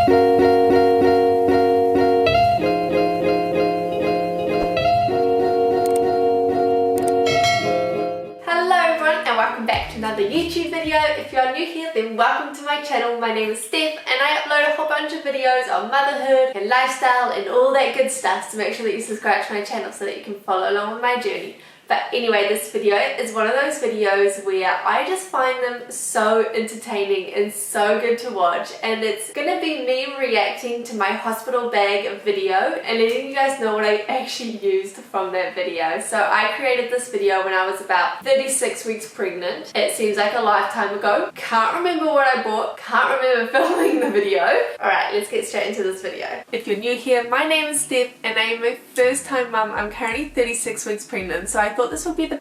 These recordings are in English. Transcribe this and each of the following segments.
Another YouTube video. If you are new here, then welcome to my channel. My name is Steph and I upload a whole bunch of videos on motherhood and lifestyle and all that good stuff, so make sure that you subscribe to my channel so that you can follow along with my journey. But anyway, this video is one of those videos where I just find them so entertaining and so good to watch, and it's gonna be me reacting to my hospital bag video and letting you guys know what I actually used from that video. So I created this video when I was about 36 weeks pregnant. It seems like a lifetime ago. Can't remember what I bought, can't remember filming the video. Alright, let's get straight into this video. If you're new here, my name is Steph and I am my first time mum. I'm currently 36 weeks pregnant, so I thought this would be the...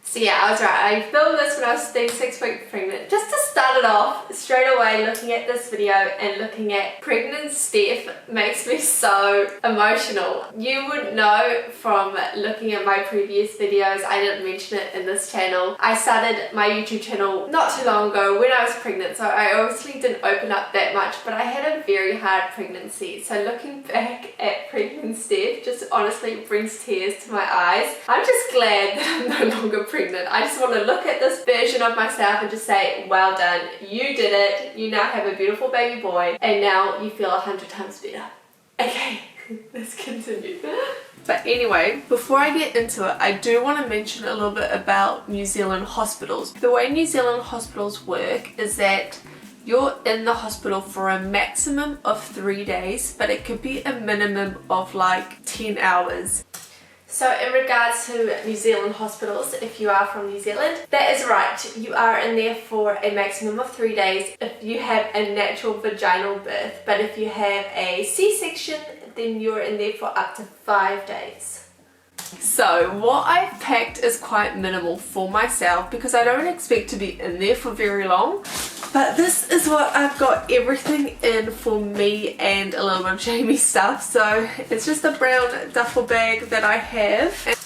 So yeah, I was right. I filmed this when I was 36 weeks pregnant. Just to start it off, straight away looking at this video and looking at pregnant Steph makes me so emotional. You would know from looking at my previous videos, I didn't mention it in this channel. I started my YouTube channel not too long ago when I was pregnant, so I obviously didn't open up that much, but I had a very hard pregnancy. So looking back at pregnant Steph just honestly brings tears to my eyes. I'm just glad that I'm no longer pregnant. I just want to look at this version of myself and just say, well done, you did it, you now have a beautiful baby boy, and now you feel 100 times better. Okay, let's continue. But anyway, before I get into it, I do want to mention a little bit about New Zealand hospitals. The way New Zealand hospitals work is that you're in the hospital for a maximum of 3 days, but it could be a minimum of like 10 hours. So in regards to New Zealand hospitals, if you are from New Zealand, that is right. You are in there for a maximum of 3 days if you have a natural vaginal birth. But if you have a C-section, then you're in there for up to 5 days. So what I've packed is quite minimal for myself because I don't expect to be in there for very long. But this is what I've got everything in for me and a little bit of Jamie's stuff. So it's just a brown duffel bag that I have. And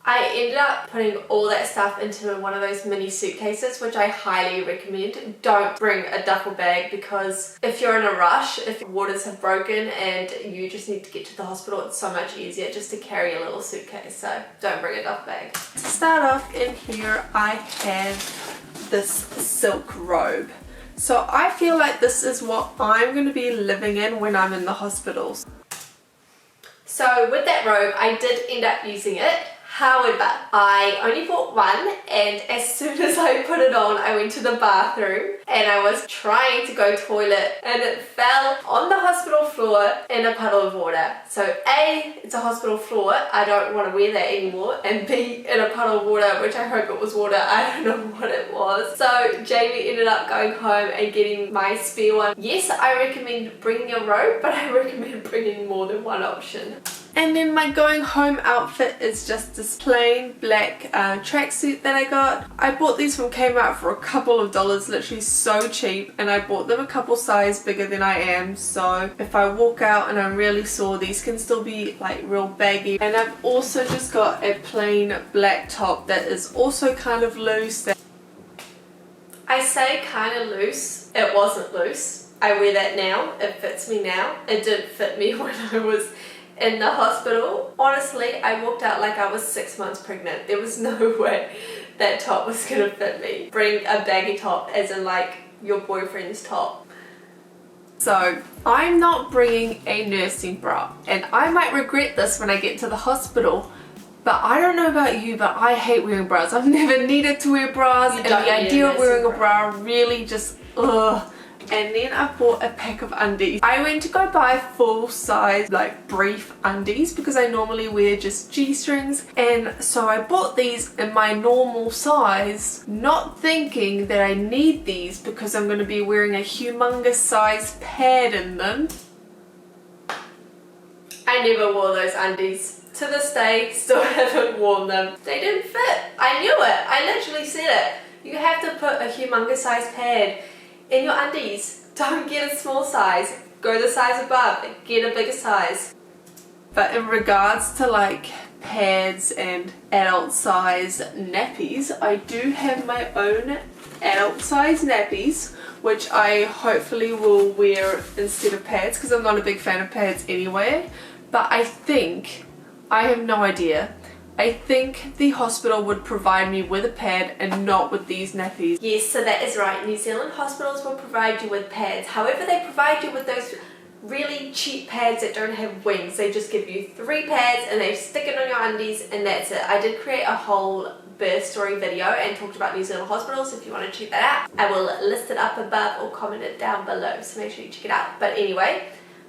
I ended up putting all that stuff into one of those mini suitcases, which I highly recommend. Don't bring a duffel bag because if you're in a rush, if waters have broken and you just need to get to the hospital, it's so much easier just to carry a little suitcase. So don't bring a duffel bag. To start off, in here I have this silk robe. So I feel like this is what I'm going to be living in when I'm in the hospitals. So with that robe, I did end up using it. However, I only bought one, and as soon as I put it on, I went to the bathroom and I was trying to go toilet and it fell on the hospital floor in a puddle of water. So A, it's a hospital floor, I don't want to wear that anymore, and B, in a puddle of water, which I hope it was water, I don't know what it was. So Jamie ended up going home and getting my spare one. Yes, I recommend bringing a robe, but I recommend bringing more than one option. And then my going home outfit is just this plain black tracksuit that I got. I bought these from Kmart for a couple of dollars, literally so cheap, and I bought them a couple size bigger than I am, so if I walk out and I'm really sore, these can still be like real baggy. And I've also just got a plain black top that is also kind of loose. I say kind of loose, it wasn't loose. I wear that now, it fits me now. It didn't fit me when I was in the hospital. Honestly, I walked out like I was 6 months pregnant. There was no way that top was gonna fit me. Bring a baggy top, as in like your boyfriend's top. So I'm not bringing a nursing bra, and I might regret this when I get to the hospital, but I don't know about you, but I hate wearing bras. I've never needed to wear bras, and the idea of wearing a bra really just ugh. And then I bought a pack of undies. I went to go buy full size like brief undies because I normally wear just G-strings, and so I bought these in my normal size, not thinking that I need these because I'm going to be wearing a humongous size pad in them. I never wore those undies. To this day, still haven't worn them. They didn't fit. I knew it. I literally said it. You have to put a humongous size pad in your undies. Don't get a small size, go the size above, get a bigger size. But in regards to like pads and adult size nappies, I do have my own adult size nappies, which I hopefully will wear instead of pads because I'm not a big fan of pads anyway. But I think, I have no idea, I think the hospital would provide me with a pad and not with these nappies. Yes, so that is right. New Zealand hospitals will provide you with pads. However, they provide you with those really cheap pads that don't have wings. They just give you 3 pads and they stick it on your undies and that's it. I did create a whole birth story video and talked about New Zealand hospitals. If you want to check that out, I will list it up above or comment it down below, so make sure you check it out. But anyway,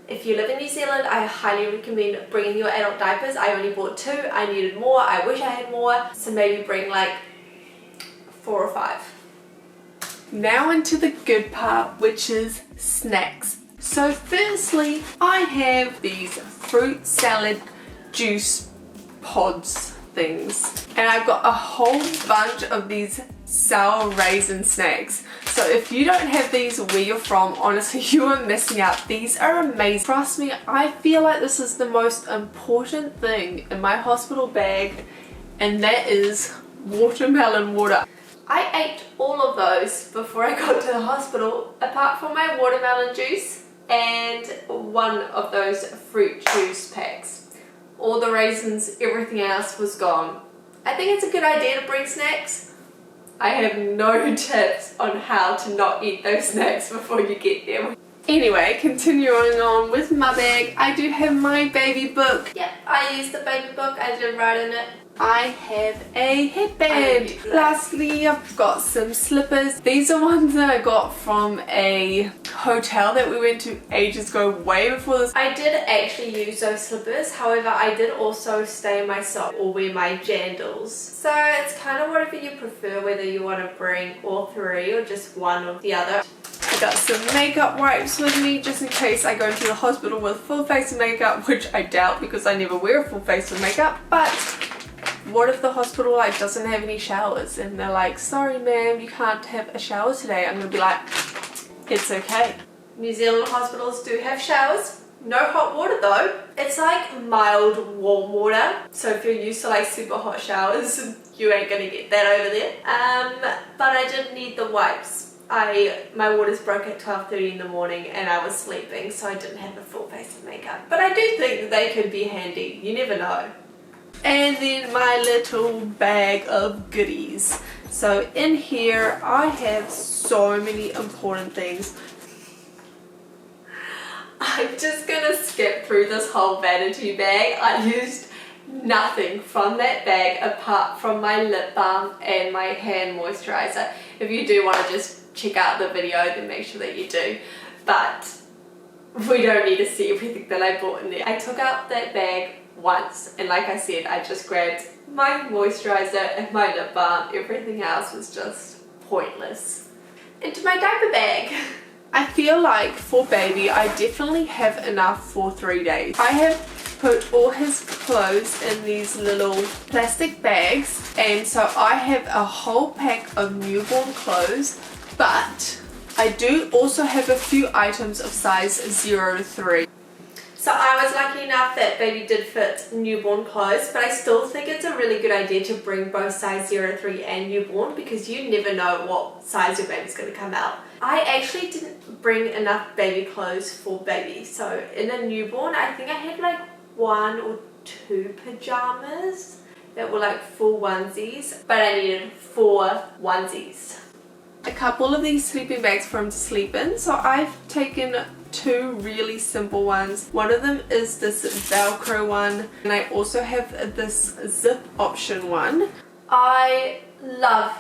if you live in New Zealand, I highly recommend bringing your adult diapers. I only bought 2. I needed more. I wish I had more, so maybe bring like 4 or 5. Now into the good part, which is snacks. So firstly, I have these fruit salad juice pods things, and I've got a whole bunch of these sour raisin snacks. So if you don't have these where you're from, honestly you are missing out. These are amazing. Trust me, I feel like this is the most important thing in my hospital bag, and that is watermelon water. I ate all of those before I got to the hospital, apart from my watermelon juice and one of those fruit juice packs. All the raisins, everything else was gone. I think it's a good idea to bring snacks. I have no tips on how to not eat those snacks before you get there. Anyway, continuing on with my bag, I do have my baby book. Yep, I used the baby book. I did write in it. I have a headband. Lastly, I've got some slippers. These are ones that I got from a hotel that we went to ages ago, way before this. I did actually use those slippers, however I did also stay in my sock or wear my jandals. So it's kind of whatever you prefer, whether you want to bring all 3 or just one or the other. I got some makeup wipes with me just in case I go into the hospital with full face of makeup, which I doubt because I never wear a full face of makeup. But what if the hospital like doesn't have any showers and they're like, sorry ma'am, you can't have a shower today? I'm gonna be like, it's okay. New Zealand hospitals do have showers. No hot water though. It's like mild warm water. So if you're used to like super hot showers, you ain't gonna get that over there. But I did need the wipes. My waters broke at 12:30 in the morning and I was sleeping, so I didn't have a full face of makeup. But I do think that they could be handy. You never know. And then my little bag of goodies. So in here I have so many important things. I'm just gonna skip through this whole vanity bag. I used nothing from that bag apart from my lip balm and my hand moisturizer. If you do want to just check out the video, then make sure that you do. But we don't need to see everything that I bought in there. I took out that bag once, and like I said, I just grabbed my moisturizer and my lip balm. Everything else was just pointless. Into my diaper bag. I feel like for baby I definitely have enough for 3 days. I have put all his clothes in these little plastic bags, and so I have a whole pack of newborn clothes, but I do also have a few items of size 0 to 3. So I was lucky enough that baby did fit newborn clothes, but I still think it's a really good idea to bring both size 0 to 3 and newborn, because you never know what size your baby's going to come out. I actually didn't bring enough baby clothes for baby, so in a newborn I think I had like 1 or 2 pajamas that were like full onesies, but I needed 4 onesies. A couple of these sleeping bags for him to sleep in, so I've taken 2 really simple ones. One of them is this Velcro one, and I also have this zip option one. I love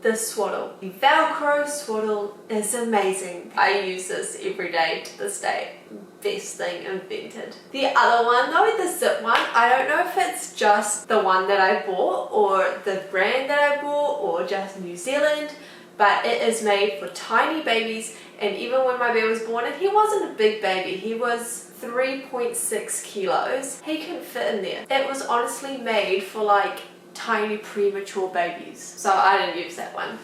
this swaddle. The Velcro swaddle is amazing. I use this every day to this day. Best thing invented. The other one though, the zip one, I don't know if it's just the one that I bought or the brand that I bought or just New Zealand, but it is made for tiny babies. And even when my baby was born, and he wasn't a big baby, he was 3.6 kilos, he couldn't fit in there. It was honestly made for like tiny premature babies, so I didn't use that one.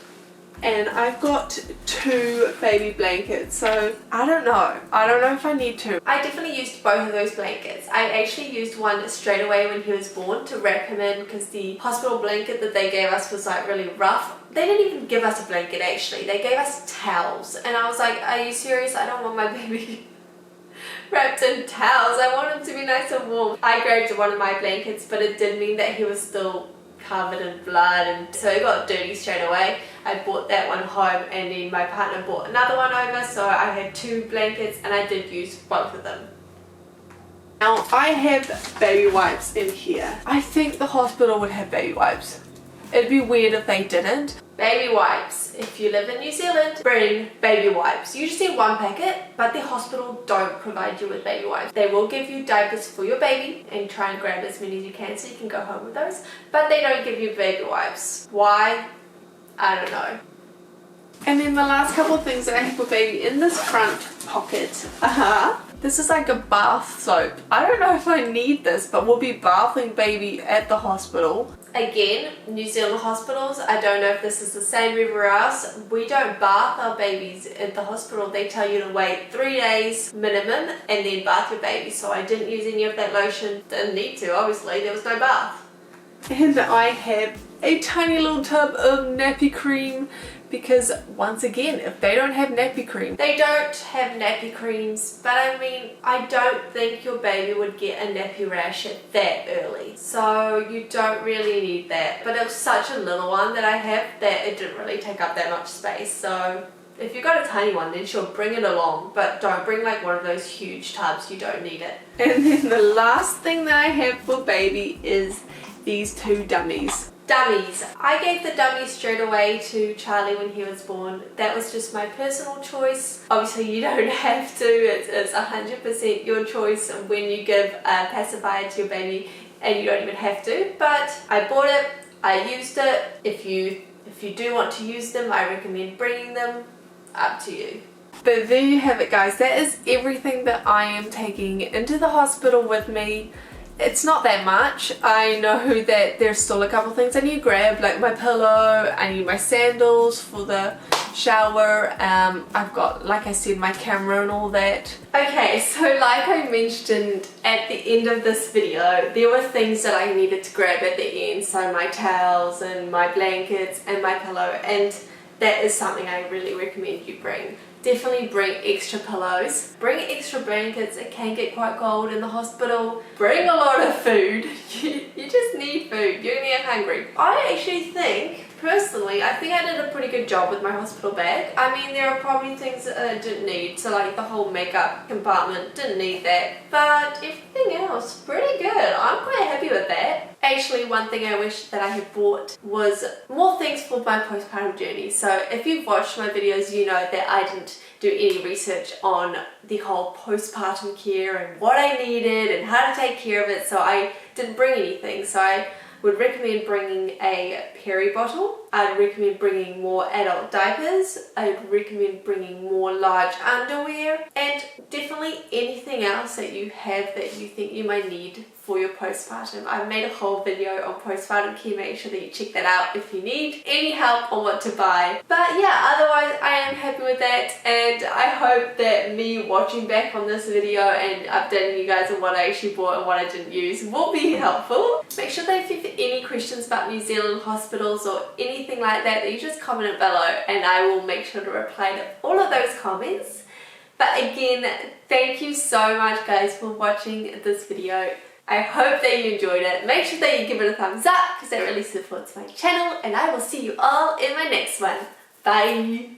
and I've got 2 baby blankets, so I don't know if I need to. I definitely used both of those blankets. I actually used one straight away when he was born to wrap him in because the hospital blanket that they gave us was like really rough. They didn't even give us a blanket actually, they gave us towels, and I was like, are you serious? I don't want my baby wrapped in towels. I want him to be nice and warm. I grabbed one of my blankets, but it did mean that he was still covered in blood, and so it got dirty straight away. I brought that one home, and then my partner brought another one over, so I had 2 blankets and I did use both of them. Now I have baby wipes in here. I think the hospital would have baby wipes. It'd be weird if they didn't. Baby wipes. If you live in New Zealand, bring baby wipes. You just need 1 packet, but the hospital don't provide you with baby wipes. They will give you diapers for your baby and try and grab as many as you can so you can go home with those, but they don't give you baby wipes. Why? I don't know. And then the last couple of things that I have for baby in this front pocket. This is like a bath soap. I don't know if I need this, but we'll be bathing baby at the hospital. Again, New Zealand hospitals, I don't know if this is the same everywhere else. We don't bath our babies at the hospital. They tell you to wait 3 days minimum and then bath your baby. So I didn't use any of that lotion. Didn't need to, obviously. There was no bath. And I have a tiny little tub of nappy cream because, once again, if they don't have nappy cream... They don't have nappy creams, but I mean, I don't think your baby would get a nappy rash at that early. So you don't really need that. But it was such a little one that I have that it didn't really take up that much space. So if you've got a tiny one, then sure, bring it along. But don't bring like one of those huge tubs. You don't need it. And then the last thing that I have for baby is these 2 dummies. Dummies. I gave the dummies straight away to Charlie when he was born. That was just my personal choice. Obviously you don't have to. It's 100% your choice when you give a pacifier to your baby, and you don't even have to. But I bought it, I used it. If you do want to use them, I recommend bringing them. Up to you. But there you have it, guys. That is everything that I am taking into the hospital with me. It's not that much. I know that there's still a couple things I need to grab, like my pillow, I need my sandals for the shower, I've got, like I said, my camera and all that. Okay, so like I mentioned at the end of this video, there were things that I needed to grab at the end, so my towels and my blankets and my pillow, and that is something I really recommend you bring. Definitely bring extra pillows, bring extra blankets. It can get quite cold in the hospital. Bring a lot of food. You just need food. You're gonna get hungry. I actually think, personally, I think I did a pretty good job with my hospital bag. I mean, there are probably things that I didn't need, so like the whole makeup compartment, didn't need that, but everything else, pretty good. I'm quite happy with that. Actually, one thing I wish that I had bought was more things for my postpartum journey. So if you've watched my videos, you know that I didn't do any research on the whole postpartum care and what I needed and how to take care of it, so I didn't bring anything. So I would recommend bringing a peri bottle. I'd recommend bringing more adult diapers. I'd recommend bringing more large underwear, and definitely anything else that you have that you think you might need for your postpartum. I've made a whole video on postpartum care. Make sure that you check that out if you need any help on what to buy. But yeah, otherwise I am happy with that, and I hope that me watching back on this video and updating you guys on what I actually bought and what I didn't use will be helpful. Make sure that if you have any questions about New Zealand hospitals or anything like that, you just comment it below and I will make sure to reply to all of those comments. But again, thank you so much guys for watching this video. I hope that you enjoyed it. Make sure that you give it a thumbs up because that really supports my channel, and I will see you all in my next one. Bye!